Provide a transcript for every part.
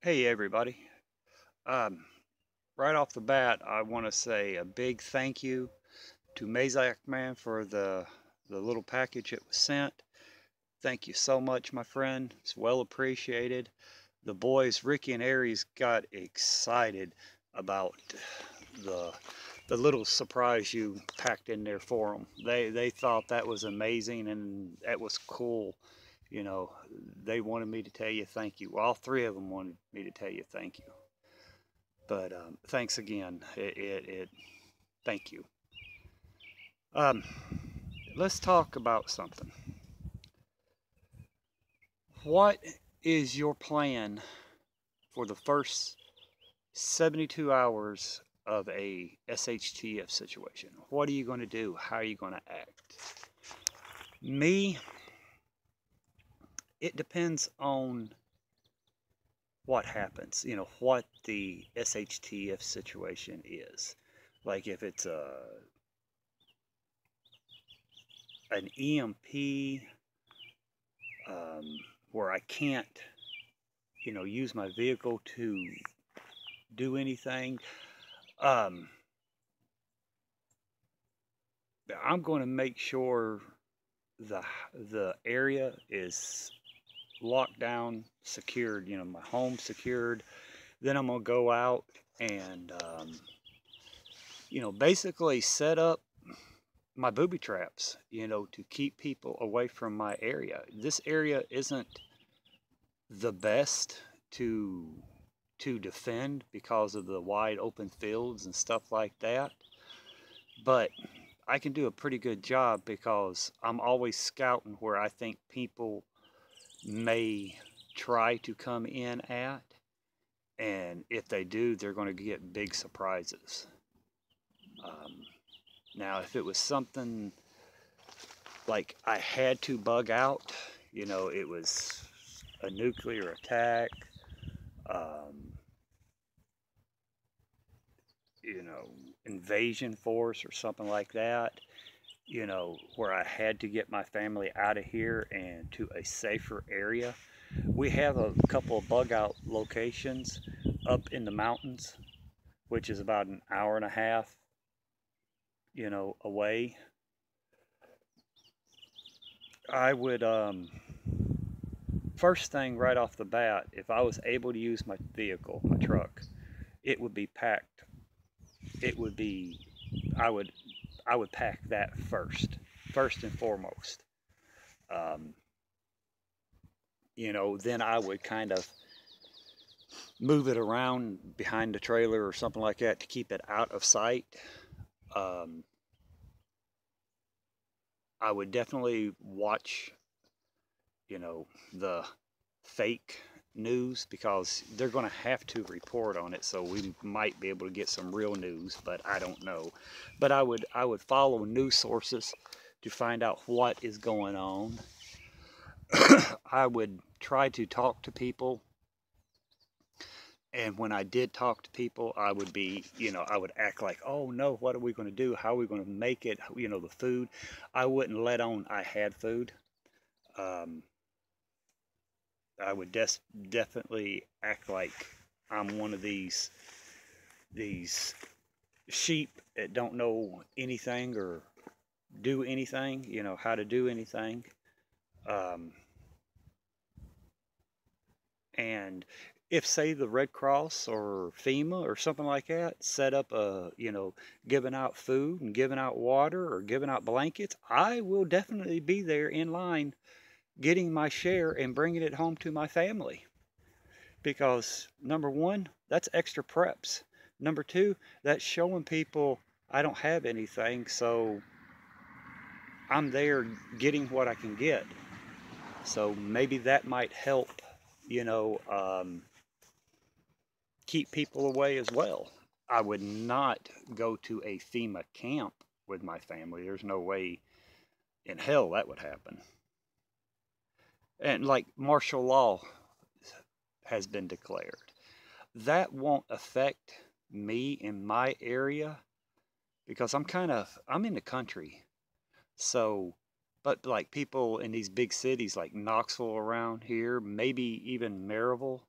Hey everybody. Um, right off the bat, I want to say a big thank you to Mazak Man for the little package it was sent. Thank you so much, my friend. It's well appreciated. The boys, Ricky and Aries, got excited about the the little surprise you packed in there for them. They thought that was amazing and that was cool. You know, they wanted me to tell you thank you. All three of them wanted me to tell you thank you. But thanks again. Thank you. Um, let's talk about something. What is your plan for the first 72 hours of a SHTF situation? What are you going to do? How are you going to act? Me, it depends on what happens, what the SHTF situation is. Like if it's an EMP, um, where I can't, use my vehicle to do anything, um, I'm going to make sure the the area is locked down, secured. My home secured. Then I'm gonna go out and basically set up my booby traps. To keep people away from my area. This area isn't the best to defend because of the wide open fields and stuff like that. But I can do a pretty good job because I'm always scouting where I think people may try to come in at. And if they do, they're going to get big surprises. Um, Now, if it was something like I had to bug out, it was a nuclear attack, um, you know, invasion force or something like that, where I had to get my family out of here and to a safer area. We have a couple of bug out locations up in the mountains, which is about an hour and a half, away. I would, first thing right off the bat, if I was able to use my vehicle, my truck, it would be packed. It would be, I would I would pack that first and foremost. Um, then I would kind of move it around behind the trailer or something like that to keep it out of sight. Um, I would definitely watch, the fake news because they're going to have to report on it. So we might be able to get some real news, but I don't know. But I would follow news sources to find out what is going on. I would try to talk to people. And when I did talk to people, I would be, I would act like, oh no, what are we going to do? How are we going to make it? The food. I wouldn't let on I had food. Um, I would definitely act like I'm one of these sheep that don't know anything or do anything, how to do anything. Um, and if say the Red Cross or FEMA or something like that set up giving out food and giving out water or giving out blankets, I will definitely be there in line getting my share and bringing it home to my family. Because number one, that's extra preps. Number two, that's showing people I don't have anything, so I'm there getting what I can get. So maybe that might help, you know, um, keep people away as well. I would not go to a FEMA camp with my family. There's no way in hell that would happen. And like martial law has been declared, that won't affect me in my area because I'm in the country. So, but like people in these big cities like Knoxville around here, maybe even Maryville,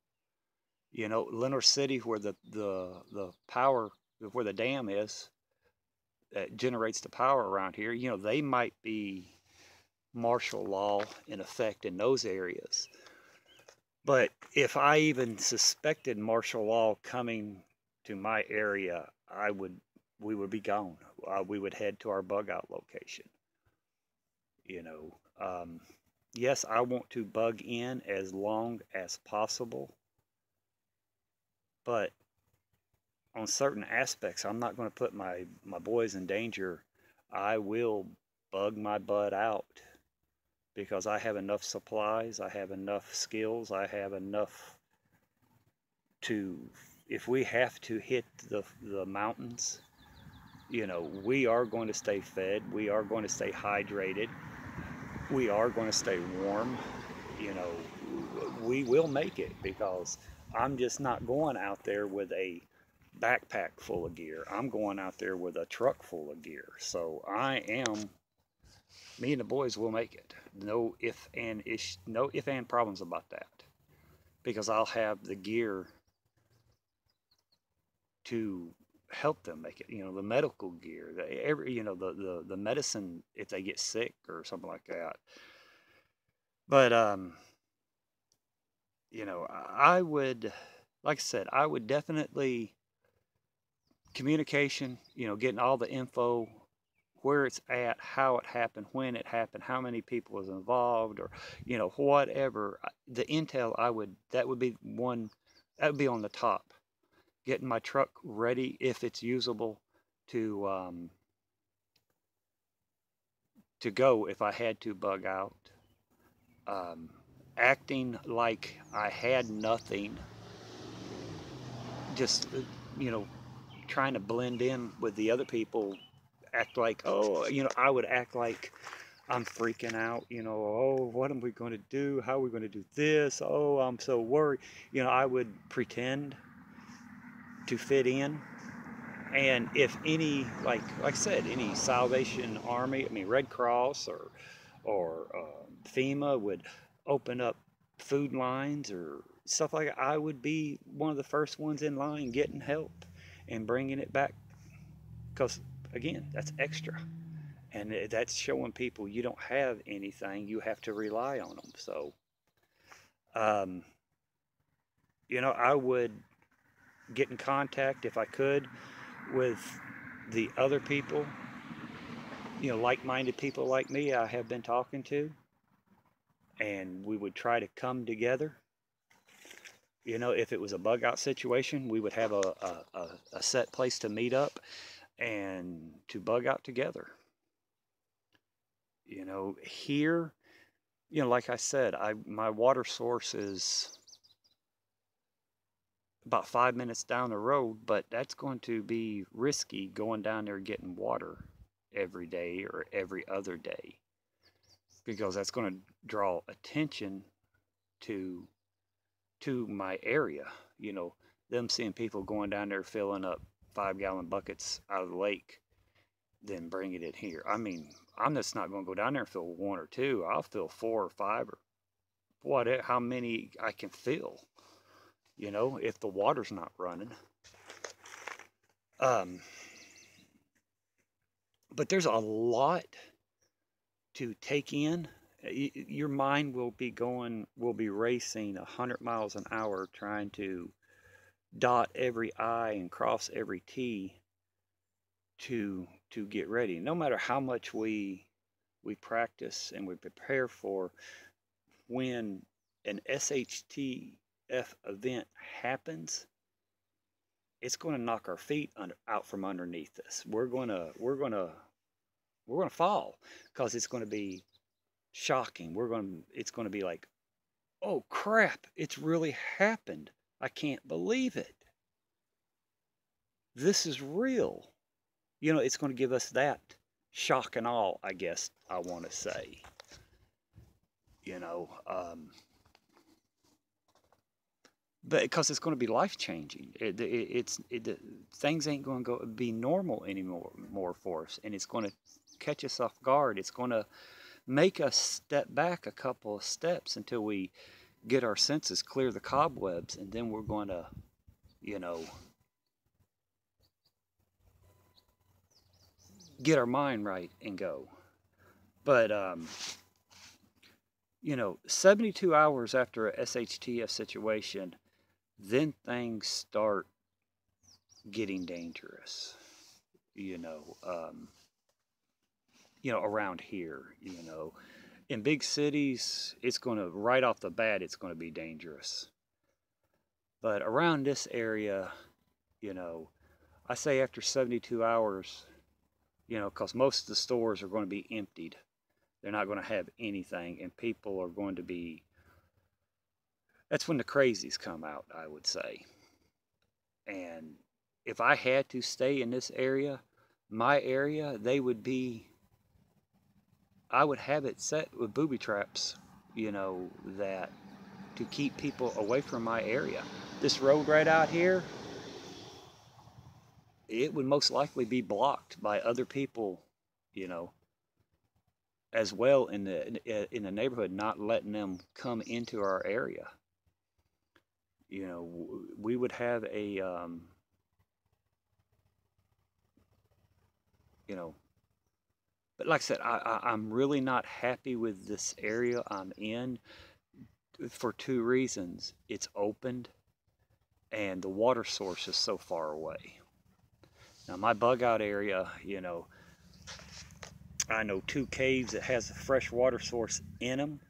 You know, Lenore City, where the power, where the dam is that generates the power around here, you know, they might be martial law in effect in those areas. But if I even suspected martial law coming to my area, we would be gone. We would head to our bug out location. You know, yes, I want to bug in as long as possible, but on certain aspects, I'm not going to put my boys in danger. I will bug my butt out because I have enough supplies, I have enough skills, I have enough to, if we have to hit the mountains, you know, we are going to stay fed, we are going to stay hydrated, we are going to stay warm, you know, we will make it because I'm just not going out there with a backpack full of gear. I'm going out there with a truck full of gear. So me and the boys will make it. No if and problems about that. Because I'll have the gear to help them make it. You know, the medical gear, the medicine if they get sick or something like that. But you know, I would, like I said, I would definitely communication, you know, getting all the info, where it's at, how it happened, when it happened, how many people was involved, or, you know, whatever. The intel, that would be one, that would be on the top. Getting my truck ready, if it's usable, to go if I had to bug out. Um, Acting like I had nothing, just, you know, trying to blend in with the other people, act like, oh, you know, I would act like I'm freaking out, you know, oh, what am we going to do? How are we going to do this? Oh, I'm so worried. You know, I would pretend to fit in. And if any, like I said, any Salvation Army, I mean, Red Cross or FEMA would open up food lines or stuff like that, I would be one of the first ones in line getting help and bringing it back. Because, again, that's extra. And that's showing people you don't have anything, you have to rely on them. So, um, you know, I would get in contact if I could with the other people, you know, like-minded people like me I have been talking to, and we would try to come together. You know, if it was a bug out situation, we would have a set place to meet up and to bug out together. You know, here, you know, like I said, my water source is about 5 minutes down the road, but that's going to be risky going down there getting water every day or every other day because that's going to draw attention to my area. You know, them seeing people going down there filling up 5-gallon buckets out of the lake, then bringing it here. I mean, I'm just not going to go down there and fill one or two. I'll fill 4 or 5 or whatever, how many I can fill. You know, if the water's not running. But there's a lot to take in. Your mind will be racing 100 miles an hour trying to dot every I and cross every T to get ready. No matter how much we practice and we prepare for, when an SHTF event happens, it's going to knock our feet out from underneath us. We're going to fall because it's going to be shocking. It's going to be like, oh crap, it's really happened. I can't believe it. This is real. You know, it's going to give us that shock and awe, I guess I want to say. You know, but because it's going to be life changing. Things ain't going to be normal anymore for us, and it's going to catch us off guard. It's going to make us step back a couple of steps until we get our senses, clear the cobwebs, and then we're going to, you know, get our mind right and go. But, you know, 72 hours after a SHTF situation, then things start getting dangerous, you know, around here, you know. In big cities, it's going to, right off the bat, it's going to be dangerous. But around this area, you know, I say after 72 hours, you know, because most of the stores are going to be emptied. They're not going to have anything, and people are going to be, that's when the crazies come out, I would say. And if I had to stay in this area, my area, they would be, I would have it set with booby traps, you know, that to keep people away from my area. This road right out here, it would most likely be blocked by other people, you know, as well in the neighborhood, not letting them come into our area. You know, we would have a, you know, but like I said, I'm really not happy with this area I'm in for two reasons. It's opened, and the water source is so far away. Now, my bug out area, you know, I know two caves that has a fresh water source in them.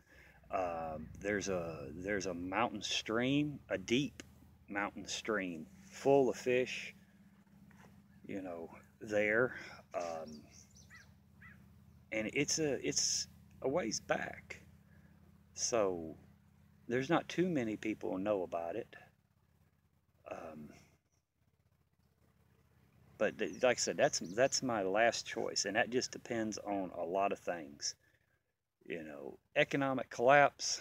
There's a mountain stream, a deep mountain stream, full of fish, you know, there. And it's a ways back. So there's not too many people who know about it. But like I said, that's my last choice, and that just depends on a lot of things. You know, economic collapse,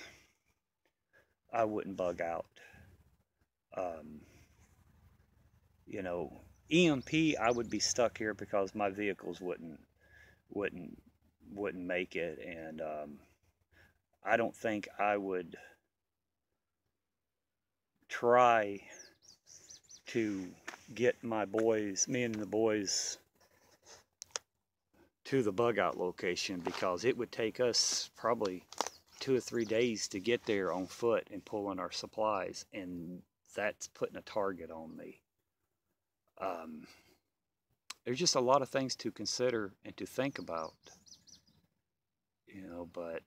I wouldn't bug out. You know, EMP, I would be stuck here because my vehicles wouldn't make it, and I don't think I would try to get me and the boys, to the bug out location, because it would take us probably 2 or 3 days to get there on foot and pull in our supplies, and that's putting a target on me. There's just a lot of things to consider and to think about, you know. But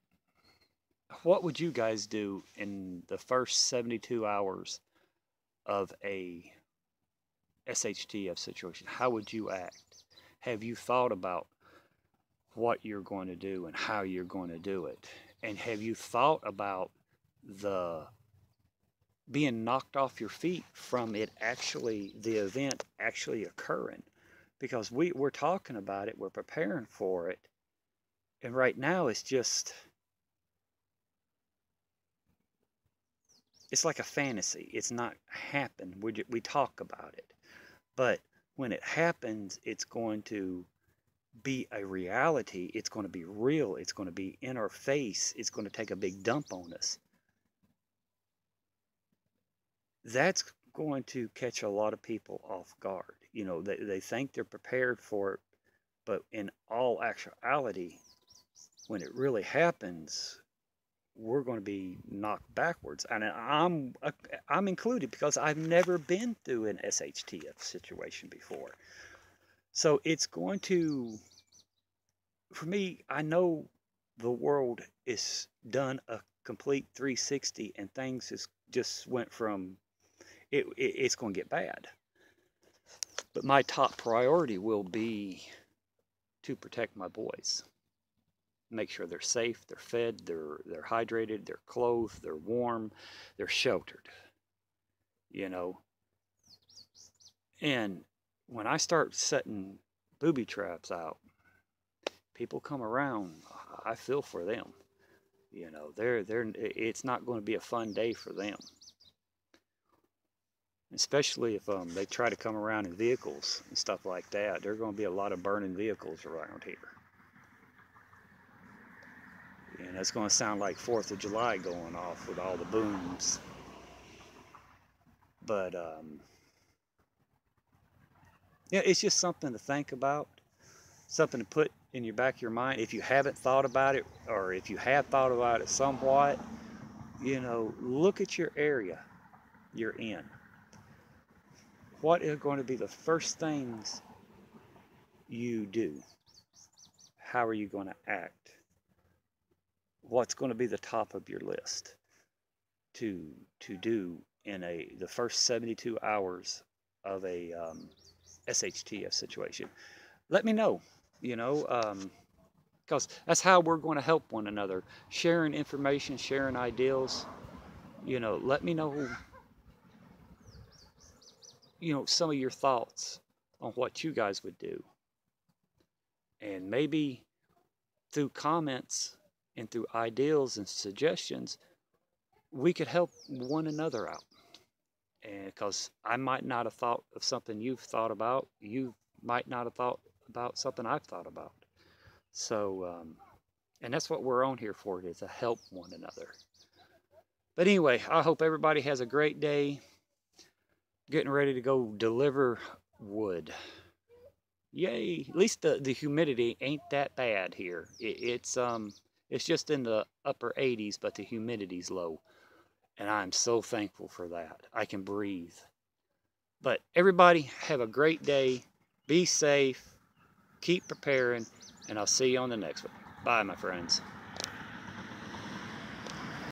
what would you guys do in the first 72 hours of a SHTF situation? How would you act? Have you thought about what you're going to do and how you're going to do it? And have you thought about the being knocked off your feet from it actually, the event actually occurring? Because we're talking about it, we're preparing for it, and right now it's just, it's like a fantasy. It's not happened. We talk about it, but when it happens, it's going to be a reality. It's going to be real. It's going to be in our face. It's going to take a big dump on us. That's going to catch a lot of people off guard. You know, they think they're prepared for it, but in all actuality, when it really happens, we're going to be knocked backwards. And I'm included, because I've never been through an SHTF situation before. So it's going to, for me, I know the world is done a complete 360, and things just went from, it's going to get bad. But my top priority will be to protect my boys. Make sure they're safe, they're fed, they're hydrated, they're clothed, they're warm, they're sheltered. You know? And when I start setting booby traps out, people come around, I feel for them. You know, it's not going to be a fun day for them. Especially if they try to come around in vehicles and stuff like that. There are going to be a lot of burning vehicles around here. And it's going to sound like 4th of July going off with all the booms. But yeah, it's just something to think about, something to put in your back of your mind. If you haven't thought about it, or if you have thought about it somewhat, you know, look at your area you're in. What are going to be the first things you do? How are you going to act? What's going to be the top of your list to do in the first 72 hours of a SHTF situation? Let me know, you know, because that's how we're going to help one another, sharing information, sharing ideals. You know, let me know, you know, some of your thoughts on what you guys would do, and maybe through comments and through ideals and suggestions, we could help one another out. And because I might not have thought of something you've thought about, you might not have thought about something I've thought about. So, and that's what we're on here for, is to help one another. But anyway, I hope everybody has a great day. Getting ready to go deliver wood. Yay! At least the humidity ain't that bad here. It's just in the upper 80s, but the humidity's low. And I'm so thankful for that. I can breathe. But everybody have a great day. Be safe. Keep preparing. And I'll see you on the next one. Bye, my friends.